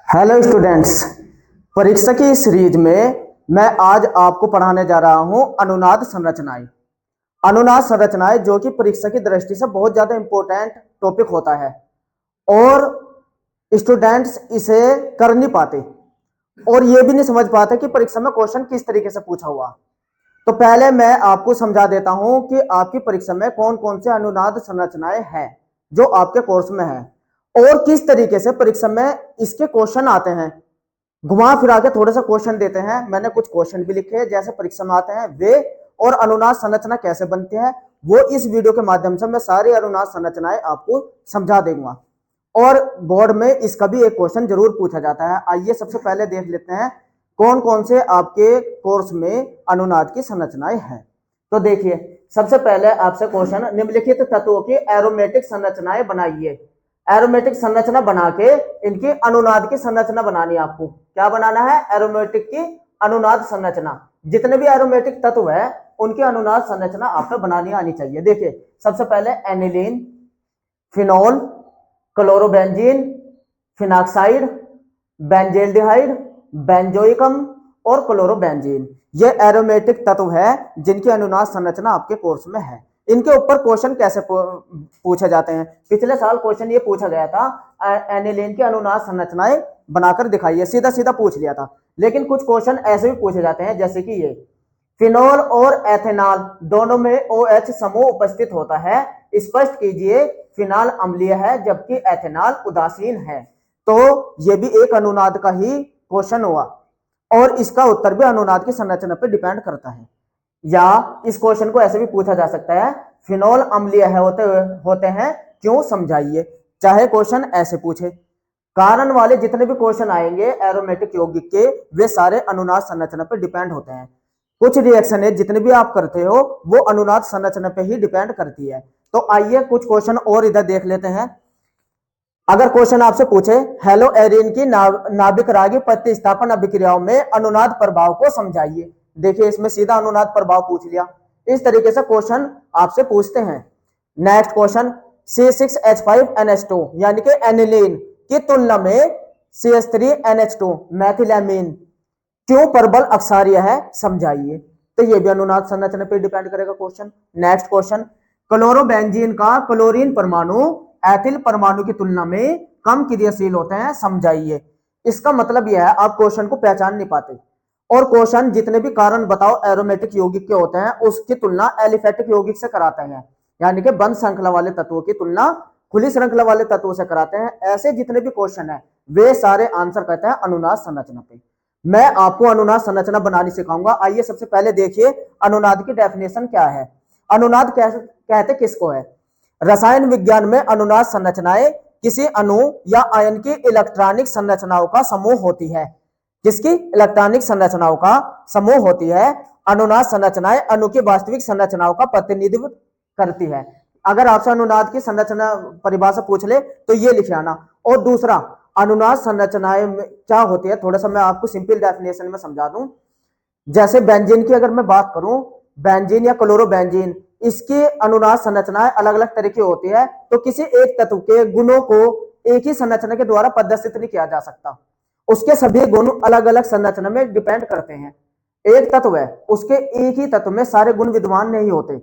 Hello students, परीक्षा की series में मैं आज आपको पढ़ाने जा रहा हूं अनुनाद संरचनाएं। अनुनाद संरचनाएं जो कि परीक्षा की दृष्टि से बहुत ज्यादा इंपॉर्टेंट टॉपिक होता है और स्टूडेंट्स इसे कर नहीं पाते और ये भी नहीं समझ पाते कि परीक्षा में क्वेश्चन किस तरीके से पूछा हुआ। तो पहले मैं आपको समझा देता हूं कि आपकी परीक्षा में कौन कौन से अनुनाद संरचनाएं हैं जो आपके कोर्स में है और किस तरीके से परीक्षा में इसके क्वेश्चन आते हैं। घुमा फिरा के थोड़ा सा क्वेश्चन देते हैं, मैंने कुछ क्वेश्चन भी लिखे हैं जैसे परीक्षा में आते हैं वे, और अनुनाद संरचना कैसे बनती है वो इस वीडियो के माध्यम से मैं सारी अनुनाद संरचनाएं आपको समझा दूंगा और बोर्ड में इसका भी एक क्वेश्चन जरूर पूछा जाता है। आइए सबसे पहले देख लेते हैं कौन कौन से आपके कोर्स में अनुनाद की संरचनाएं हैं। तो देखिए, सबसे पहले आपसे क्वेश्चन, निम्नलिखित तत्वों की एरोमेटिक संरचनाएं बनाइए। एरोमेटिक संरचना बना के इनकी अनुनाद की संरचना बनानी है। आपको क्या बनाना है? एरोमेटिक की अनुनाद संरचना। जितने भी एरोमेटिक तत्व है उनकी अनुनाद संरचना आपको बनानी आनी चाहिए। देखिए, सबसे पहले aniline, phenol, chlorobenzene, phenoxide, benzaldehyde, benzoic acid और क्लोरोबेंजीन, ये एरोमेटिक तत्व है जिनकी अनुनाद संरचना आपके कोर्स में है। इनके ऊपर क्वेश्चन कैसे पूछे जाते हैं? पिछले साल क्वेश्चन ये पूछा गया था, एनिलीन की अनुनाद संरचनाएं बनाकर दिखाइए, सीधा सीधा पूछ लिया था। लेकिन कुछ क्वेश्चन ऐसे भी पूछे जाते हैं जैसे कि ये, फिनोल और एथेनॉल दोनों में OH समूह उपस्थित होता है, स्पष्ट कीजिए फिनाल अम्लीय है जबकि एथेनॉल उदासीन है। तो ये भी एक अनुनाद का ही क्वेश्चन हुआ और इसका उत्तर भी अनुनाद की संरचना पर डिपेंड करता है। या इस क्वेश्चन को ऐसे भी पूछा जा सकता है, फिनोल अम्लीय है होते हैं क्यों, समझाइए। चाहे क्वेश्चन ऐसे पूछे, कारण वाले जितने भी क्वेश्चन आएंगे एरोमेटिक यौगिक के वे सारे अनुनाद संरचना पर डिपेंड होते हैं। कुछ रिएक्शन है जितने भी आप करते हो वो अनुनाद संरचना पे ही डिपेंड करती है। तो आइए कुछ क्वेश्चन और इधर देख लेते हैं। अगर क्वेश्चन आपसे पूछे हेलो एरिन की नाभिक रागी प्रतिस्थापन अभिक्रियाओं में अनुनाद प्रभाव को समझाइए। देखिए, इसमें सीधा अनुनाद प्रभाव पूछ लिया। इस तरीके से क्वेश्चन आपसे पूछते हैं। नेक्स्ट क्वेश्चन, C6H5NH2 यानी कि एनिलीन की तुलना में CH3NH2 मैथिलामीन क्यों प्रबल अक्षारीय है, समझाइए। तो ये भी अनुनाद संरचना पर डिपेंड करेगा क्वेश्चन। नेक्स्ट क्वेश्चन, क्लोरोबेंजीन का क्लोरीन परमाणु एथिल परमाणु की तुलना में कम क्रियाशील होते हैं, समझाइए। इसका मतलब यह है आप क्वेश्चन को पहचान नहीं पाते और क्वेश्चन जितने भी कारण बताओ एरोमेटिक यौगिक के होते हैं उसकी तुलना एलिफेटिक यौगिक से कराते हैं, यानी कि बंद श्रृंखला वाले तत्वों की तुलना खुली श्रृंखला वाले तत्वों से कराते हैं। ऐसे जितने भी क्वेश्चन है वे सारे आंसर करते हैं अनुनाद संरचना पे। मैं आपको अनुनाद संरचना बनानी सिखाऊंगा। आइए सबसे पहले देखिए अनुनाद की डेफिनेशन क्या है। अनुनाद कहते किसको है? रसायन विज्ञान में अनुनाद संरचनाएं किसी अणु या आयन की इलेक्ट्रॉनिक संरचनाओं का समूह होती है। किसकी? इलेक्ट्रॉनिक संरचनाओं का समूह होती है। अनुनाद संरचनाएं अणु की वास्तविक संरचनाओं का प्रतिनिधित्व करती है। अगर आपसे अनुनाद की संरचना परिभाषा पूछ ले तो ये लिखे आना। और दूसरा, अनुनाद संरचनाएं में क्या होती है थोड़ा सा मैं आपको सिंपल डेफिनेशन में समझा दूं। जैसे बेंजीन की अगर मैं बात करूं, बेंजीन या क्लोरोबेंजीन, इसकी अनुनाद संरचनाएं अलग अलग तरह की होती है। तो किसी एक तत्व के गुणों को एक ही संरचना के द्वारा प्रदर्शित नहीं किया जा सकता, उसके सभी गुण अलग अलग संरचना में डिपेंड करते हैं। एक तत्व है उसके एक ही तत्व में सारे गुण विद्यमान नहीं होते,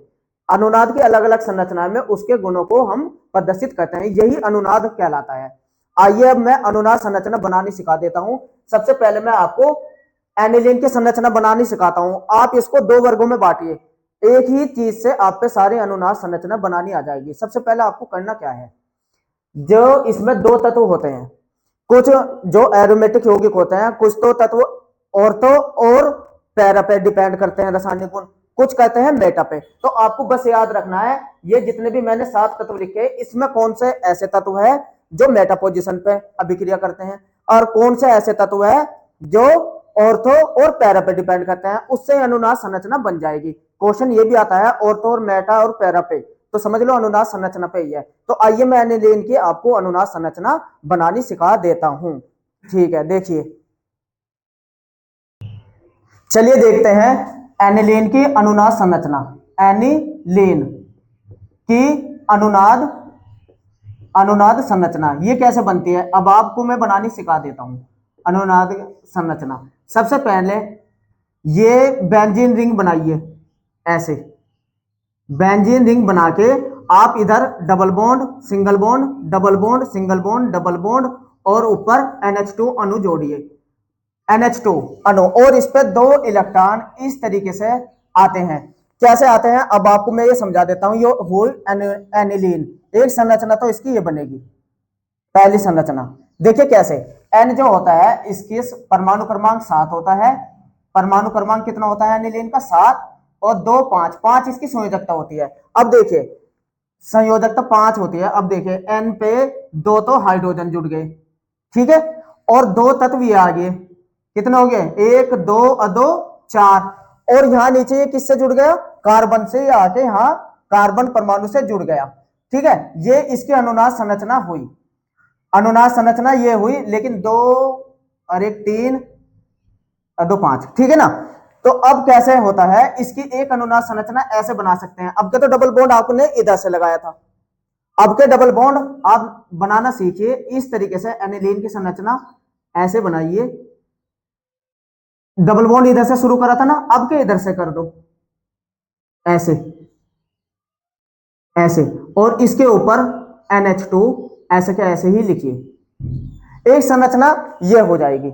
अनुनाद की अलग अलग संरचना में उसके गुणों को हम प्रदर्शित करते हैं, यही अनुनाद कहलाता है। आइए अब मैं अनुनाद संरचना बनानी सिखा देता हूं। सबसे पहले मैं आपको एनिलीन की संरचना बनानी सिखाता हूं। आप इसको दो वर्गों में बांटिए, एक ही चीज से आप पे सारी अनुनाद संरचना बनानी आ जाएगी। सबसे पहले आपको करना क्या है, जो इसमें दो तत्व होते हैं, कुछ जो एरोमेटिक यौगिक होते हैं, कुछ तो तत्व ऑर्थो और पैरा पे डिपेंड करते हैं रासायनिक गुण, कुछ कहते हैं मेटा पे। तो आपको बस याद रखना है ये जितने भी मैंने 7 तत्व लिखे इसमें कौन से ऐसे तत्व है जो मेटा पोजीशन पे अभिक्रिया करते हैं और कौन से ऐसे तत्व है जो ऑर्थो और पैरा पे डिपेंड करते हैं, उससे अनुनाद संरचना बन जाएगी। क्वेश्चन ये भी आता है ऑर्थो और मेटा और पैरा पे, तो समझ लो अनुनाद संरचना पे ही है। तो आइए मैं एनिलीन की आपको अनुनाद संरचना बनानी सिखा देता हूं। ठीक है, देखिए, चलिए देखते हैं एनिलीन की अनुनाद संरचना। एनिलीन की अनुनाद संरचना ये कैसे बनती है, अब आपको मैं बनानी सिखा देता हूं। अनुनाद संरचना। सबसे पहले ये बेंजीन रिंग बनाइए, ऐसे बेंजीन रिंग बना के आप इधर double bond single bond double bond single bond double bond और ऊपर NH2 अणु जोड़िए, NH2 अणु, और इस पे 2 इलेक्ट्रॉन इस तरीके से आते हैं। कैसे आते हैं अब आपको मैं ये समझा देता हूं। ये हुई एनिलीन, एक संरचना तो इसकी ये बनेगी, पहली संरचना। देखिए कैसे, N जो होता है इसकी परमाणु क्रमांक 7 होता है। परमाणु क्रमांक कितना होता है एनिलीन का? 7, और 2 5 इसकी संयोजकता होती है। अब देखिए संयोजकता 5 होती है। अब देखिए N पे 2 तो हाइड्रोजन जुड़ गए, ठीक है, और 2 तत्व ये आ गए, कितने हो गए? 1 2 2 4, और यहां नीचे ये किससे जुड़ गया? कार्बन से, ये आके यहां कार्बन परमाणु से जुड़ गया, ठीक है। ये इसकी अनुनाद संरचना हुई, अनुनाद संरचना ये हुई, लेकिन 2 और 1 3 और 2 5, ठीक है ना। तो अब कैसे होता है, इसकी एक अनुनाद संरचना ऐसे बना सकते हैं। अब के तो डबल बॉन्ड आपने इधर से लगाया था, अब के डबल बॉन्ड आप बनाना सीखिए इस तरीके से। एनिलीन की संरचना ऐसे बनाइए, डबल बॉन्ड इधर से शुरू करा था ना, अब के इधर से कर दो, ऐसे ऐसे, और इसके ऊपर NH2 ऐसे के ऐसे ही लिखिए। एक संरचना ये हो जाएगी।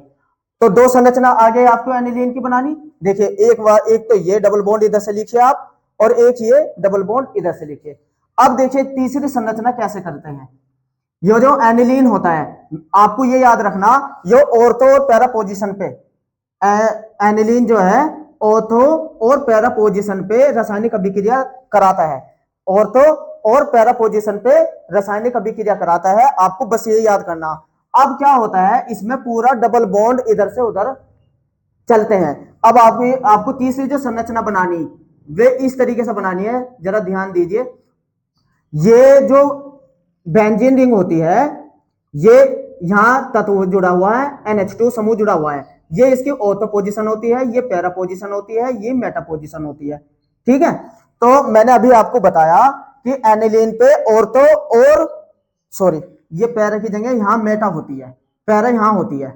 तो 2 संरचना आगे आपको एनिलीन की बनानी। देखिए एक तो ये डबल बॉन्ड इधर से लिखिए आप, और एक ये डबल बॉन्ड इधर से लिखिए। अब देखिए तीसरी संरचना कैसे करते हैं। ये जो एनिलीन होता है, आपको ये याद रखना, ये ऑर्थो और पैरा पोजीशन पे, एनिलीन जो है ऑर्थो और पैरा पोजीशन पे रासायनिक अभिक्रिया कराता है। ऑर्थो और पैरा पोजीशन पे रासायनिक अभिक्रिया कराता है, आपको बस ये याद करना। अब क्या होता है, इसमें पूरा डबल बॉन्ड इधर से उधर चलते हैं। अब आपको तीसरी जो संरचना बनानी, वे इस तरीके से बनानी है, जरा ध्यान दीजिए। ये जो बेंजीन रिंग होती है, ये यहां तत्व जुड़ा हुआ है, NH2 समूह जुड़ा हुआ है। ये इसकी ऑर्थो पोजीशन होती है, ये पैरा पोजीशन होती है, ये मेटा पोजीशन होती है, ठीक है। तो मैंने अभी आपको बताया कि एनिलीन पे ऑर्थो और सॉरी, ये पैरा की जगह यहां मेटा होती है, पैरा यहां होती है,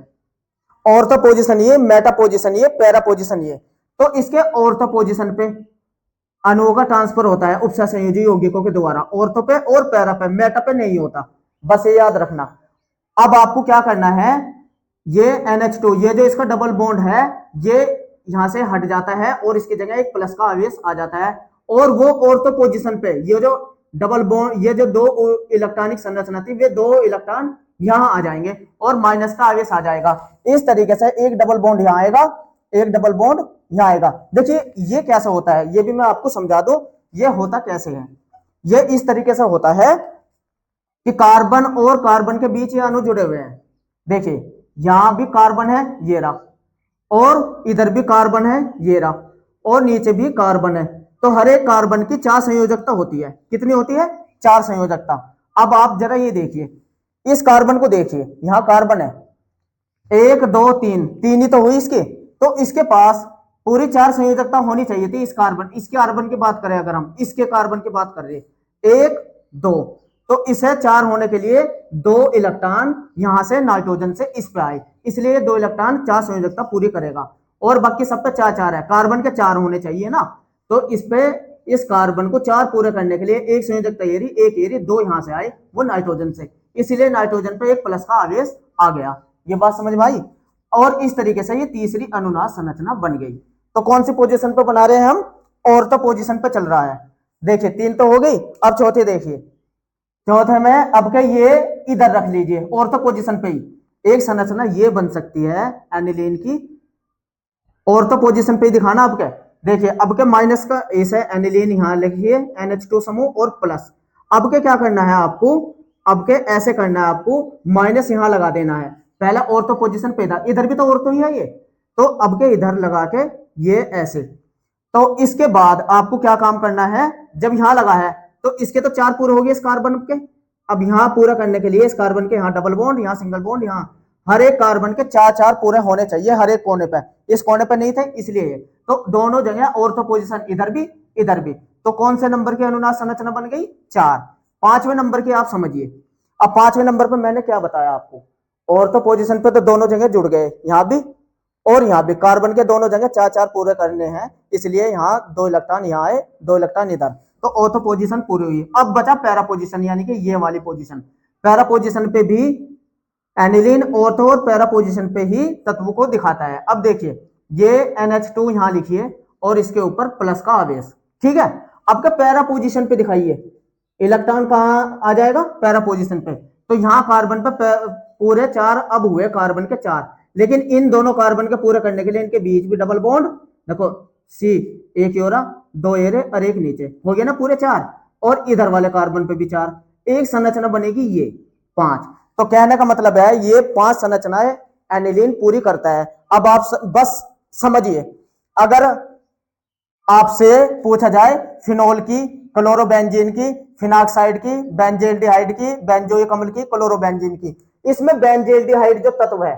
ऑर्थो पोजीशन ये, मेटा पोजीशन ये, पैरा पोजीशन ये। तो इसके ऑर्थो पोजीशन पे अणुओं का ट्रांसफर होता है उपसह संयोजी यौगिकों के द्वारा, ऑर्थो पे और पैरा पे, मेटा पे नहीं होता, बस ये याद रखना। अब आपको क्या करना है, ये NH2, ये जो इसका डबल बॉन्ड है, ये यहां से हट जाता है और इसकी जगह एक प्लस का आवेश आ जाता है, और वो ऑर्थो पोजीशन पे ये जो डबल बॉन्ड, ये जो 2 इलेक्ट्रॉनिक संरचना थी, वे 2 इलेक्ट्रॉन यहां आ जाएंगे और माइनस का आवेश आ जाएगा। इस तरीके से एक डबल बॉन्ड यहां आएगा, एक डबल बॉन्ड यहां आएगा। देखिए ये कैसे होता है, ये भी मैं आपको समझा दूं, ये होता कैसे है। ये इस तरीके से होता है कि कार्बन और कार्बन के बीच ये अणु जुड़े हुए हैं। देखिए यहां भी कार्बन है, ये रहा, और इधर भी कार्बन है, ये रहा, और नीचे भी कार्बन है। तो हर एक कार्बन की 4 संयोजकता होती है। कितनी होती है? 4 संयोजकता। अब आप जरा ये देखिए, इस कार्बन को देखिए, यहां कार्बन है 1 2 3, 3 ही तो हुई इसकी, तो इसके पास पूरी 4 संयोजकता होनी चाहिए थी। इस कार्बन की बात करें, अगर हम इसके कार्बन की बात कर रहे हैं 1 2, तो इसे 4 होने के लिए 2 इलेक्ट्रॉन यहां से नाइट्रोजन से इस पे आए, इसलिए 2 इलेक्ट्रॉन 4 संयोजकता पूरी करेगा, और बाकी सब पे 4 है, कार्बन के 4 होने चाहिए ना। तो इस पे इस कार्बन को 4 पूरे करने के लिए एक संयोजकता ये रही, एक ये रही, 2 यहां से आए वो नाइट्रोजन से, इसलिए नाइट्रोजन पे एक प्लस का आवेश आ गया। ये बात समझ में आई। और इस तरीके से ये तीसरी अनुनाद संरचना बन गई। तो कौन सी पोजीशन पे बना रहे हैं हम? ऑर्थो पोजीशन पे चल रहा है। देखिए 3 तो हो गई, अब चौथे देखिए, चौथे में अब के ये इधर रख लीजिए, ऑर्थो पोजीशन पे ही एक संरचना ये बन सकती है एनिलीन की, ऑर्थो पोजीशन पे ही दिखाना। अब क्या देखिए, अब के माइनस का एस है, एनिलीन यहां लिखिए, NH2 समूह और प्लस। अब के क्या करना है आपको, अब के ऐसे करना है आपको, माइनस यहां लगा देना है। पहला ऑर्थो पोजीशन पे था, इधर भी तो ऑर्थो ही है ये, तो अब के इधर लगा के ये ऐसे। तो इसके बाद आपको क्या काम करना है, जब यहां लगा है तो इसके तो 4 पूरे हो गए इस कार्बन के। अब यहां पूरा करने के लिए इस कार्बन के यहां डबल बॉन्ड, यहां सिंगल बॉन्ड, यहां हर एक कार्बन के 4 पूरे होने चाहिए हर एक कोने पे। इस कोने पे नहीं थे इसलिए, तो दोनों जगह ऑर्थो पोजीशन इधर भी इधर भी। तो कौन से नंबर की अनुनाद संरचना बन गई? 4। 5वें नंबर की आप समझिए। अब 5वें नंबर पर मैंने क्या बताया आपको, ऑर्थो पोजीशन पे तो दोनों जगह जुड़ गए, यहां भी और यहां भी कार्बन के दोनों जगह चार चार पूरे करने हैं, इसलिए यहाँ 2 इलेक्ट्रॉन यहाँ आए, 2 इलेक्ट्रॉन इधर, तो ऑर्थो पोजीशन पूरी हुई। अब बचा पैरा पोजीशन, यानी कि ये वाली पोजीशन। पैरा पोजीशन पे भी एनिलीन ऑर्थो और पैरा पोजीशन पे ही तत्व को दिखाता है। अब देखिए ये NH2 यहां लिखिए और इसके ऊपर प्लस का आवेश, ठीक है। अब का पैरा पोजीशन पे दिखाइए, इलेक्ट्रॉन कहां आ जाएगा, पैरा पोजीशन पे। तो यहां कार्बन पे पूरे 4 अब हुए कार्बन के 4, लेकिन इन दोनों कार्बन के पूरे करने के लिए इनके बीच भी डबल बॉन्ड, देखो सी, एक योरा, 2 एरे और एक नीचे, हो गया ना पूरे 4। और इधर वाले कार्बन पे भी 4, एक संरचना बनेगी ये 5। तो कहने का मतलब है ये 5 संरचनाएं एनिलीन पूरी करता है। अब आप बस समझिए, अगर आपसे पूछा जाए फिनोल की, क्लोरोबेंजीन की, फिनाक्साइड की, बेंजेल्डिहाइड की, बेंजोइक अम्ल की, क्लोरोबेंजीन की, इसमें बेंजेल्डिहाइड जो तत्व है,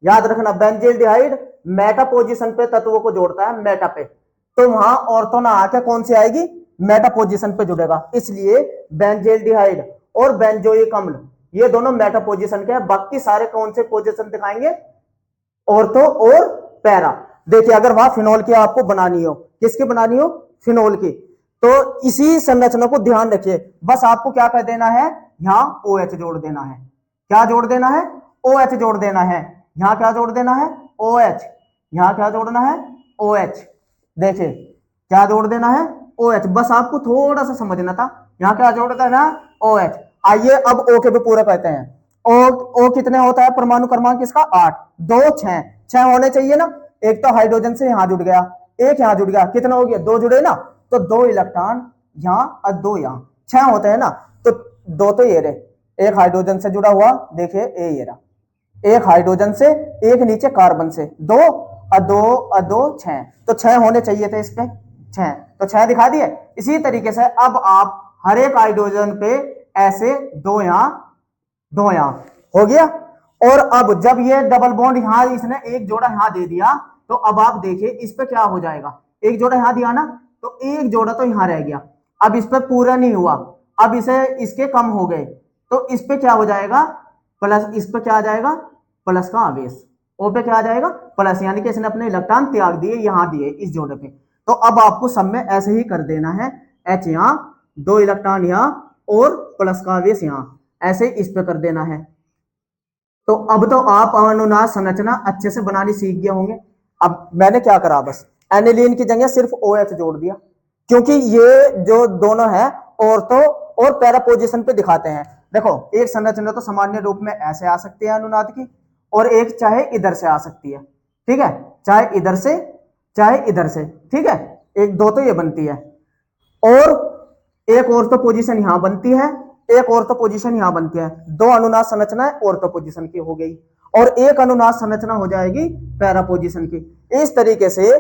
याद रखना, बेंजेल्डिहाइड मेटा पोजीशन पे तत्वों को जोड़ता है, मेटा पे, तो वहां ऑर्थो ना आके कौन सी आएगी, मेटा पोजीशन पे जुड़ेगा, इसलिए बेंजेल्डिहाइड और बेंजोइक अम्ल ये दोनों मेटा पोजीशन के हैं। बाकी सारे कौन से पोजीशन दिखाएंगे, ऑर्थो और पैरा। देखिए अगर वहां फिनोल की आपको बनानी हो, किसकी बनानी हो, फिनोल की, तो इसी संरचना को ध्यान रखिए, बस आपको क्या कर देना है, यहां OH जोड़ देना है। क्या जोड़ देना है, OH जोड़ देना है। यहां क्या जोड़ देना है, OH, यहां क्या जोड़ना है, OH। देखिए क्या जोड़ देना है, OH, बस आपको थोड़ा सा समझना था, यहां क्या जोड़ देना है, OH। आइए अब O के पे पूरा करते हैं। O कितने होता है, परमाणु क्रमांक इसका 8, 2 6 होने चाहिए ना, एक तो हाइड्रोजन से यहां जुड़ गया, एक यहां जुड़ गया, कितना हो गया, 2 जुड़े ना, तो 2 इलेक्ट्रॉन यहां और 2 यहां, 6 होते हैं ना, तो 2 तो ये रहे, एक हाइड्रोजन से जुड़ा हुआ, देखिए ये रहा, एक हाइड्रोजन से, एक नीचे कार्बन से, 2 और 2 और 2 6, तो 6 होने चाहिए थे इस पे, 6, तो 6 दिखा दिए। इसी तरीके से अब आप हर एक हाइड्रोजन पे ऐसे 2 यहां, 2 यहां, हो गया। और अब जब ये डबल बॉन्ड यहां इसने एक जोड़ा यहां दे दिया, तो अब आप देखिए इस पे क्या हो जाएगा, एक जोड़ा यहां दिया ना, तो एक जोड़ा तो यहां रह गया, अब इस पे पूरा नहीं हुआ, अब इसे इसके कम हो गए, तो इस पे क्या हो जाएगा, प्लस, इस पे क्या आ जाएगा, प्लस का आवेश, ओ पे क्या आ जाएगा, प्लस, यानी कि इसने अपने इलेक्ट्रॉन त्याग दिए, यहां दिए इस जोड़े पे। तो अब आपको सब में ऐसे ही कर देना है, H यहां, 2 इलेक्ट्रॉन यहां और प्लस का आवेश यहां, ऐसे इस पे कर देना है। तो अब तो आप अनुनाद संरचना अच्छे से बनानी सीख गए होंगे। अब मैंने क्या करा, बस एनिलीन की जगह सिर्फ OH जोड़ दिया, क्योंकि ये जो दोनों है ऑर्थो और पैरा पोजीशन पे दिखाते हैं। देखो एक संरचना तो सामान्य रूप में ऐसे आ सकती है अनुनाद की, और एक चाहे इधर से आ सकती है, ठीक है, चाहे इधर से चाहे इधर से, ठीक है, एक दो तो ये बनती है, और एक ऑर्थो पोजीशन यहां बनती है, एक ऑर्थो पोजीशन यहां बनती है, 2 अनुनाद संरचनाएं ऑर्थो पोजीशन की हो गई, और एक अनुनाद संरचना हो जाएगी पैरा पोजीशन की। इस तरीके से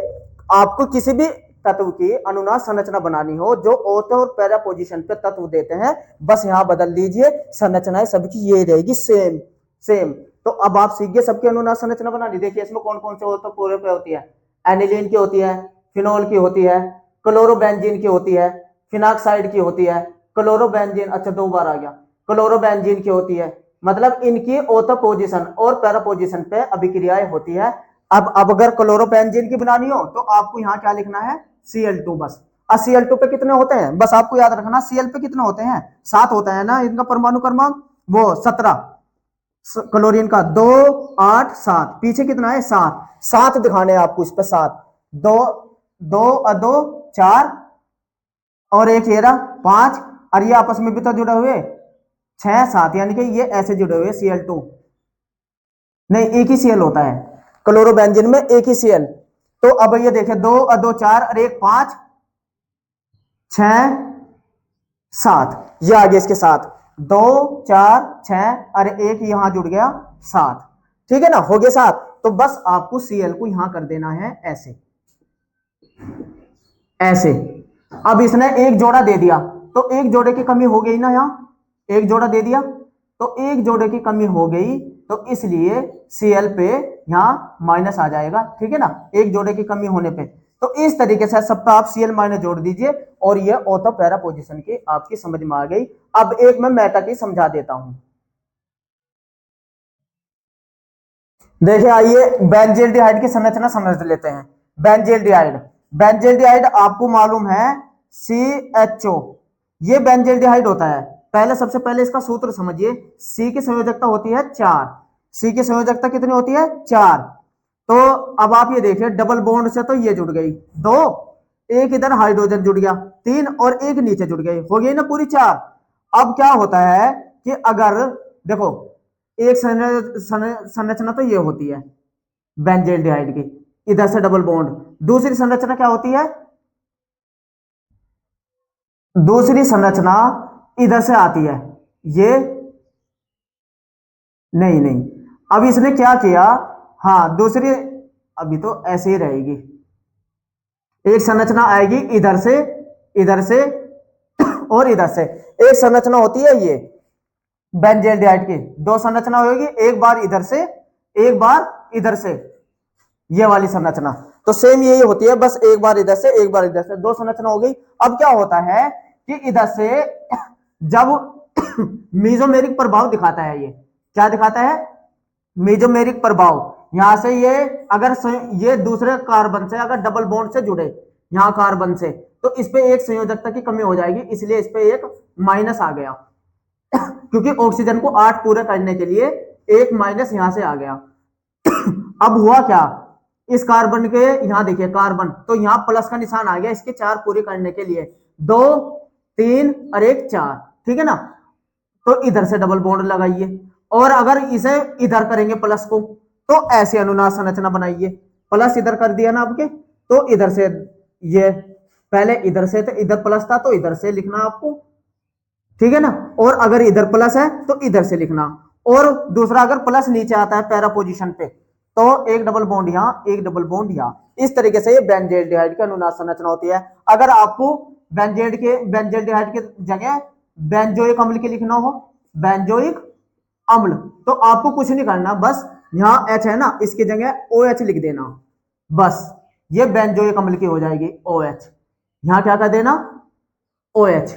आपको किसी भी तत्व की अनुनाद संरचना बनानी हो जो ऑर्थो और पैरा पोजीशन पे तत्व देते हैं, बस यहां बदल दीजिए, संरचनाएं सबकी ये रहेगी सेम सेम। तो अब आप सीख गए सबकी अनुनाद संरचना बनानी। देखिए इसमें कौन कौन से ऑर्थो पूरे पे होती है, एनिलीन की होती है, फिनोल की होती है, क्लोरोबेंजीन की होती है, फिनाक्साइड की होती है, क्लोरोबेंजीन, अच्छा 2 बार आ गया, क्लोरोबेंजीन की होती है, मतलब इनकी ऑर्थो पोजीशन और पैरा पोजीशन पे अभिक्रियाएं होती है। अब अगर क्लोरोबेंजीन की बनानी हो तो आपको यहां क्या लिखना है, Cl2 बस। और Cl2 पे कितने होते हैं, बस आपको याद रखना, Cl पे कितने होते हैं, 7 होता है ना इनका परमाणु क्रमांक, वो 17, क्लोरीन का 2 8 7, पीछे कितना है 7, 7 दिखाने हैं आपको इस पे, 7, 2 2 और 2 4, और एक ये रहा 5, और ये आपस में भी तो जुड़े हुए 6 7, यानी कि ये ऐसे जुड़े हुए Cl2, नहीं एक ही Cl होता है क्लोरोबेंजीन में, एक ही Cl। तो अब ये देखिए 2 और 2 4 और एक 5 6 7, ये आगे इसके साथ 2 4 6 और एक यहां जुड़ गया 7, ठीक है ना, हो गया 7। तो बस आपको Cl को यहां कर देना है ऐसे ऐसे। अब इसने एक जोड़ा दे दिया, तो एक जोड़े की कमी हो गई ना, यहां एक जोड़ा दे दिया तो एक जोड़े की कमी हो गई, तो इसलिए Cl पे यहां माइनस आ जाएगा, ठीक है ना, एक जोड़े की कमी होने पे। तो इस तरीके से सब पे आप Cl माइनस जोड़ दीजिए, और ये ऑर्थो पैरा पोजीशन की आपकी समझ में आ गई। अब एक मैं मेटा की समझा देता हूं। देखिए आइए बेंजील्डिहाइड की संरचना समझ लेते हैं। बेंजील्डिहाइड, बेंजील्डिहाइड आपको मालूम है CHO, ये बेंजील्डिहाइड होता है। पहले सबसे पहले इसका सूत्र समझिए। C की संयोजकता होती है 4। C की संयोजकता कितनी होती है? 4। तो अब आप ये देखिए डबल बॉन्ड से तो ये जुड़ गई 2, एक इधर हाइड्रोजन जुड़ गया 3 और एक नीचे जुड़ गई, हो गई ना पूरी 4। अब क्या होता है कि अगर देखो एक संरचना तो ये होती है बेंजील्डिहाइड की, इधर से डबल बॉन्ड। दूसरी संरचना क्या होती है? दूसरी संरचना इधर से आती है, ये नहीं नहीं, अब इसने क्या किया, हाँ दूसरी, अभी तो ऐसे ही रहेगी। एक संरचना आएगी इधर से और इधर से। एक संरचना होती है ये बेंजील्डिहाइड की, दो संरचना होगी, एक बार इधर से एक बार इधर से, ये वाली संरचना। तो सेम यही होती है, बस एक बार इधर से एक बार इधर से, दो संरचना हो गई। अब क्या होता है कि इधर से जब मीजोमेरिक प्रभाव दिखाता है, ये क्या दिखाता है? मीजोमेरिक प्रभाव। यहां से ये अगर ये दूसरे कार्बन से अगर डबल बॉन्ड से जुड़े यहां कार्बन से, तो इस पे एक संयोजकता की कमी हो जाएगी, इसलिए इस पे एक माइनस आ गया क्योंकि ऑक्सीजन को 8 पूरे करने के लिए एक माइनस यहां से आ गया। अब हुआ क्या, इस कार्बन के यहां देखिए कार्बन, तो यहां प्लस का निशान आ गया इसके 4 पूरे करने के लिए, 2 3 और 1 4, ठीक है ना। तो इधर से डबल बॉन्ड लगाइए, और अगर इसे इधर करेंगे प्लस को, तो ऐसे अनुनाद संरचना बनाइए। प्लस इधर कर दिया ना आपके, तो इधर से ये, पहले इधर से तो इधर प्लस था तो इधर से लिखना आपको, ठीक है ना। और अगर इधर प्लस है तो इधर से लिखना, और दूसरा अगर प्लस नीचे आता है पैरा पोजीशन पे, तो एक डबल बॉन्ड यहां एक डबल बॉन्ड यहां। इस तरीके से ये बेंजील्डिहाइड की अनुनाद संरचना होती है। अगर आपको बेंजील्डिहाइड के जगह बेंजोइक अम्ल के लिखना हो, बेंजोइक अम्ल, तो आपको कुछ नहीं करना, बस यहां H है ना, इसकी जगह OH लिख देना, बस ये बेंजोइक अम्ल की हो जाएगी OH। यहां क्या कर देना? OH,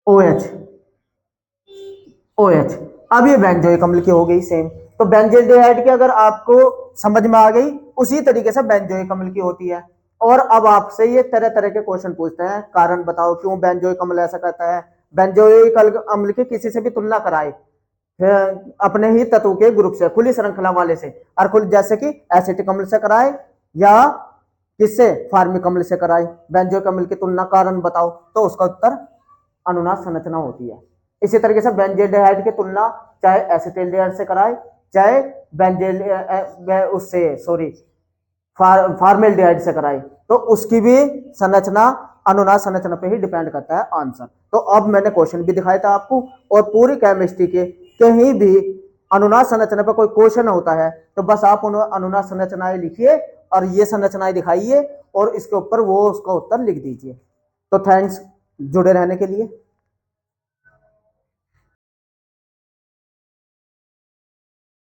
OH, OH। अब ये बेंजोइक अम्ल की हो गई सेम। तो बेंजील्डिहाइड की अगर आपको समझ में आ गई, उसी तरीके से बेंजोइक अम्ल की होती है। और अब आपसे ये तरह तरह के क्वेश्चन पूछते हैं, कारण बताओ क्यों बेंजोइक अम्ल ऐसा करता है। बेंजोइक अम्ल की किसी से भी तुलना कराए अपने ही तत्व के ग्रुप से, खुली श्रृंखला वाले से, और खुल जैसे कि एसिटिक अम्ल से कराए या किससे, फार्मिक अम्ल से कराए, बेंजोइक अम्ल की तुलना, कारण बताओ, तो उसका उत्तर अनुनाद संरचना होती है। इसी तरीके से बेंजील्डिहाइड की तुलना चाहे एसिटिल्डिहाइड से कराए, चाहे उससे सॉरी फार्मेल्डिहाइड से कराए, तो उसकी भी संरचना अनुनाद संरचना पे ही डिपेंड करता है आंसर। तो अब मैंने क्वेश्चन भी दिखाया था आपको, और पूरी केमिस्ट्री के कहीं भी अनुनाद संरचना पर कोई क्वेश्चन होता है तो बस आप अनुनाद संरचनाएं लिखिए और ये संरचनाएं दिखाइए, और इसके ऊपर वो उसका उत्तर लिख दीजिए। तो थैंक्स जुड़े रहने के लिए।